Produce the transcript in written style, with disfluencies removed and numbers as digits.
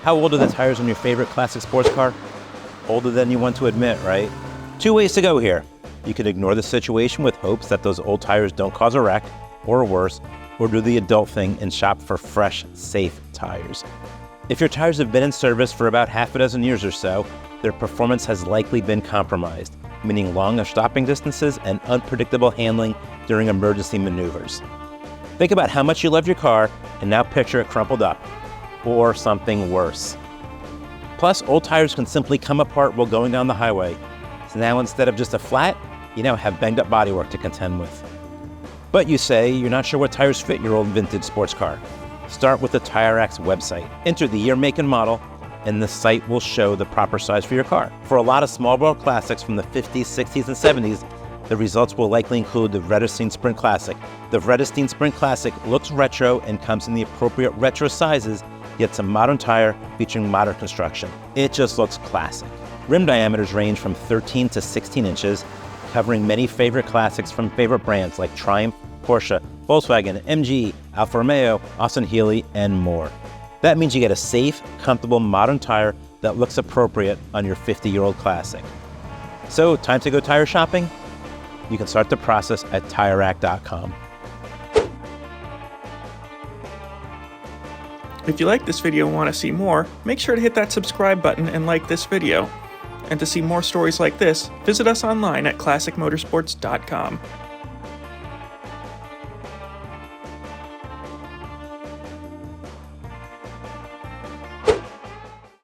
How old are the tires on your favorite classic sports car? Older than you want to admit, right? Two ways to go here. You could ignore the situation with hopes that those old tires don't cause a wreck, or worse, or do the adult thing and shop for fresh, safe tires. If your tires have been in service for about half a dozen years or so, their performance has likely been compromised, meaning long stopping distances and unpredictable handling during emergency maneuvers. Think about how much you love your car and now picture it crumpled up, or something worse. Plus, old tires can simply come apart while going down the highway. So now instead of just a flat, you now have banged up bodywork to contend with. But you say you're not sure what tires fit your old vintage sports car. Start with the TireRack's website. Enter the year, make, and model, and the site will show the proper size for your car. For a lot of small world classics from the 50s, 60s, and 70s, the results will likely include the Vredestein Sprint Classic. The Vredestein Sprint Classic looks retro and comes in the appropriate retro sizes, yet it's a modern tire featuring modern construction. It just looks classic. Rim diameters range from 13 to 16 inches, covering many favorite classics from favorite brands like Triumph, Porsche, Volkswagen, MG, Alfa Romeo, Austin Healey, and more. That means you get a safe, comfortable, modern tire that looks appropriate on your 50-year-old classic. So, time to go tire shopping? You can start the process at TireRack.com. If you like this video and want to see more, make sure to hit that subscribe button and like this video. And to see more stories like this, visit us online at classicmotorsports.com.